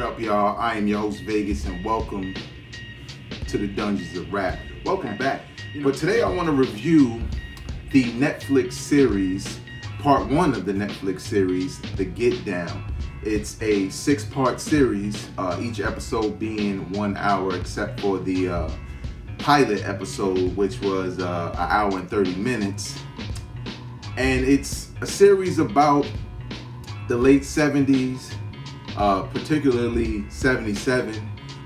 up, y'all? I am your host, Vegas, and welcome to the Dungeons of Rap. Welcome back. But today I want to review the Netflix series, part one of the Netflix series, The Get Down. It's a 6-part series, each episode being 1 hour, except for the pilot episode, which was an hour and 30 minutes. And it's a series about the late 70s, particularly 77,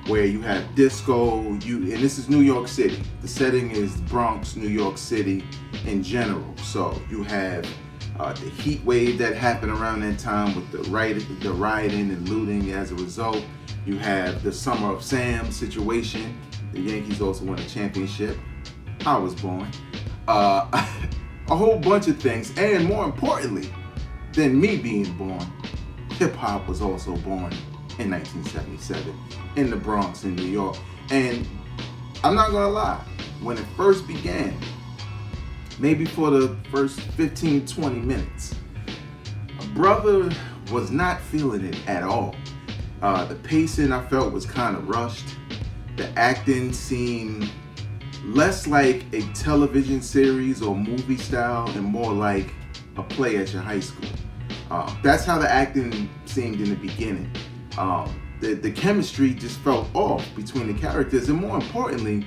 where you have disco, and this is New York City. The setting is Bronx, New York City in general. So you have the heat wave that happened around that time with the rioting and looting as a result. You have the Summer of Sam situation. The Yankees also won a championship. I was born. A whole bunch of things, and more importantly than me being born, hip-hop was also born in 1977 in the Bronx in New York. And I'm not gonna lie, when it first began, maybe for the first 15-20 minutes, a brother was not feeling it at all. The pacing I felt was kind of rushed. The acting seemed less like a television series or movie style and more like a play at your high school. That's how the acting seemed in the beginning. The chemistry just felt off between the characters, and more importantly,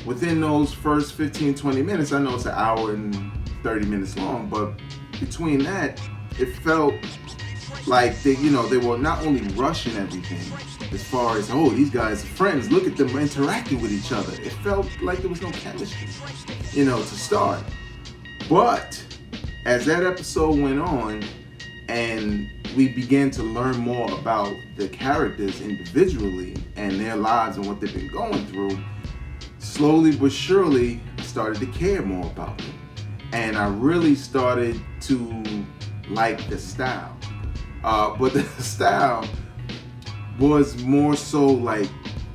within those first 15-20 minutes, I know it's an hour and 30 minutes long, but between that, it felt like they were not only rushing everything as far as, oh, these guys are friends, look at them interacting with each other. It felt like there was no chemistry, to start. But as that episode went on and we began to learn more about the characters individually and their lives and what they've been going through, slowly but surely I started to care more about them. And I really started to like the style. But the style was more so like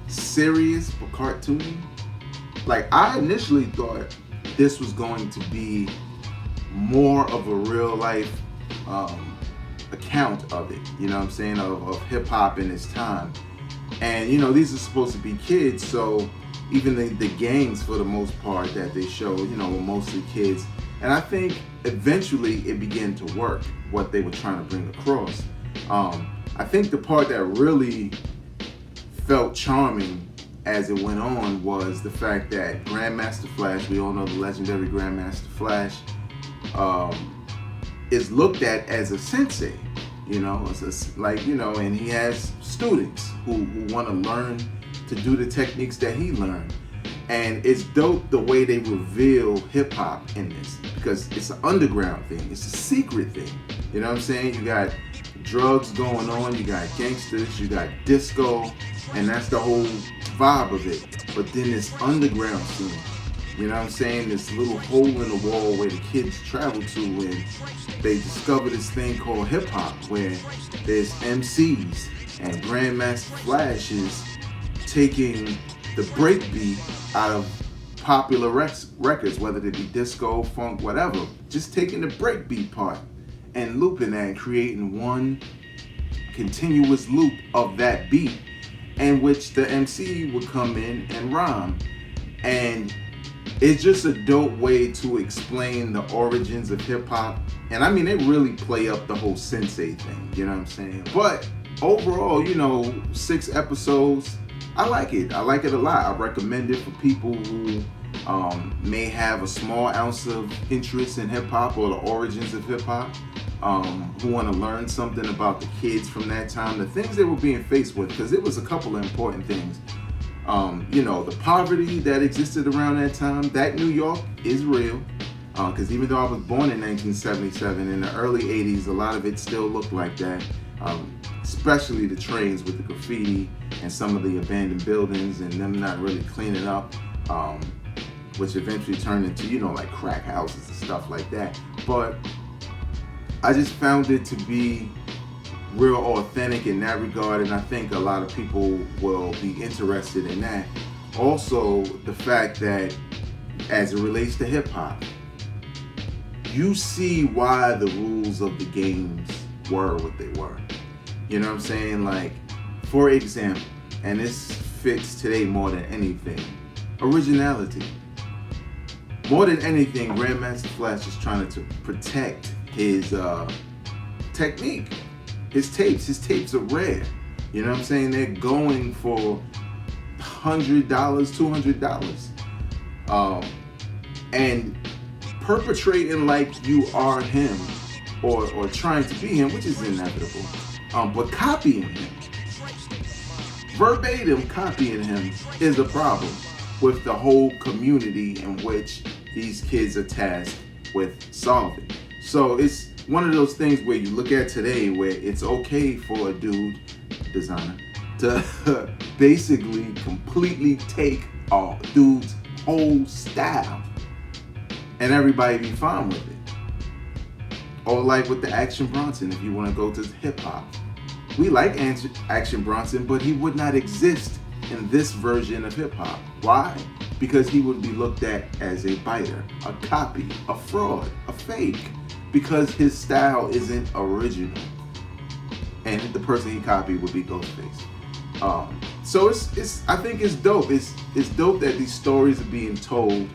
serious but cartoony. Like, I initially thought this was going to be more of a real life account of it, of hip hop in its time. And these are supposed to be kids, so even the gangs for the most part that they show, were mostly kids. And I think eventually it began to work, what they were trying to bring across. I think the part that really felt charming as it went on was the fact that Grandmaster Flash, we all know the legendary Grandmaster Flash, is looked at as a sensei, and he has students who want to learn to do the techniques that he learned. And it's dope the way they reveal hip hop in this, because it's an underground thing, it's a secret thing. You know what I'm saying? You got drugs going on, you got gangsters, you got disco, and that's the whole vibe of it. But then this underground scene, this little hole in the wall where the kids travel to, and they discover this thing called hip hop, where there's MCs, and Grandmaster Flash is taking the breakbeat out of popular records, whether they be disco, funk, whatever, just taking the breakbeat part and looping that and creating one continuous loop of that beat, in which the MC would come in and rhyme. And it's just a dope way to explain the origins of hip hop. And I mean, they really play up the whole sensei thing, you know what I'm saying? But overall, 6 episodes, I like it. I like it a lot. I recommend it for people who may have a small ounce of interest in hip hop or the origins of hip hop, who want to learn something about the kids from that time, the things they were being faced with, because it was a couple of important things. The poverty that existed around that time, that New York is real. Because even though I was born in 1977, in the early 80s, a lot of it still looked like that. Especially the trains with the graffiti and some of the abandoned buildings and them not really cleaning up, which eventually turned into, like crack houses and stuff like that. But I just found it to be real authentic in that regard, and I think a lot of people will be interested in that. Also, the fact that as it relates to hip hop, you see why the rules of the games were what they were. You know what I'm saying? Like, For example, and this fits today more than anything, originality. More than anything, Grandmaster Flash is trying to protect his technique. His tapes are rare. You know what I'm saying? They're going for $100, $200. And perpetrating like you are him or trying to be him, which is inevitable, but copying him, verbatim copying him, is a problem with the whole community in which these kids are tasked with solving. So it's one of those things where you look at today where it's okay for a designer, to basically completely take a dude's whole style and everybody be fine with it. Or like with the Action Bronson, if you want to go to hip hop. We like Action Bronson, but he would not exist in this version of hip hop. Why? Because he would be looked at as a biter, a copy, a fraud, a fake, because his style isn't original. And the person he copied would be Ghostface. So it's I think it's dope. It's dope that these stories are being told.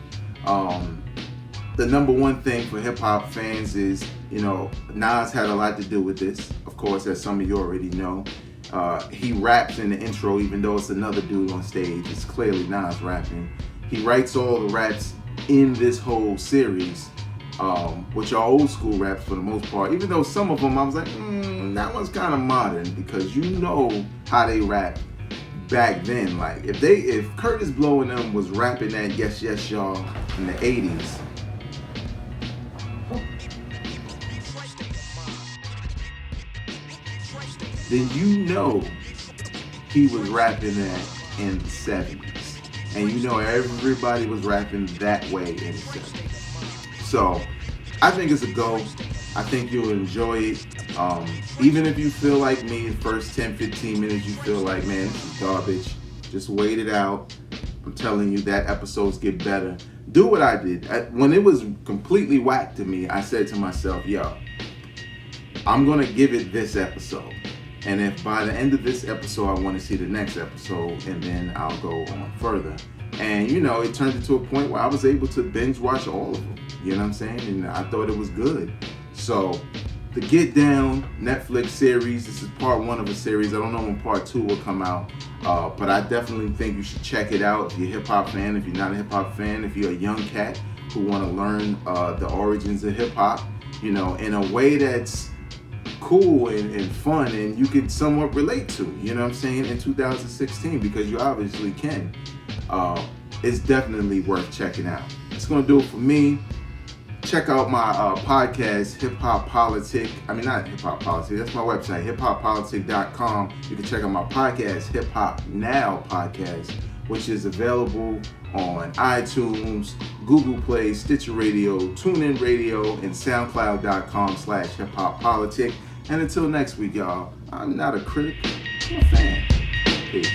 The number one thing for hip hop fans is, Nas had a lot to do with this. Of course, as some of you already know. He raps in the intro, even though it's another dude on stage. It's clearly Nas rapping. He writes all the raps in this whole series, which are old school raps for the most part. Even though some of them I was like, that one's kind of modern, because you know how they rap back then. Like if Curtis Blow and them was rapping that Yes Yes Y'all in the 80s, then you know he was rapping that in the 70s. And you know everybody was rapping that way in the 70s. So I think it's a go. I think you'll enjoy it. Even if you feel like me, the first 10-15 minutes you feel like, man, this is garbage, just wait it out. I'm telling you, that episodes get better. Do what I did. When it was completely whack to me, I said to myself, yo, I'm going to give it this episode. And if by the end of this episode I want to see the next episode, and then I'll go on further. And it turned into a point where I was able to binge watch all of them. You know what I'm saying? And I thought it was good. So the Get Down Netflix series, this is part 1 of a series. I don't know when part 2 will come out, but I definitely think you should check it out if you're a hip hop fan. If you're not a hip hop fan, if you're a young cat who want to learn the origins of hip hop, in a way that's cool and fun and you can somewhat relate to, in 2016, because you obviously can. It's definitely worth checking out. It's going to do it for me. Check out my podcast, Hip Hop Politic. Not Hip Hop Politic, that's my website, hiphoppolitic.com. You can check out my podcast, Hip Hop Now Podcast, which is available on iTunes, Google Play, Stitcher Radio, TuneIn Radio, and SoundCloud.com/hiphoppolitic. And until next week, y'all, I'm not a critic, I'm a fan. Peace.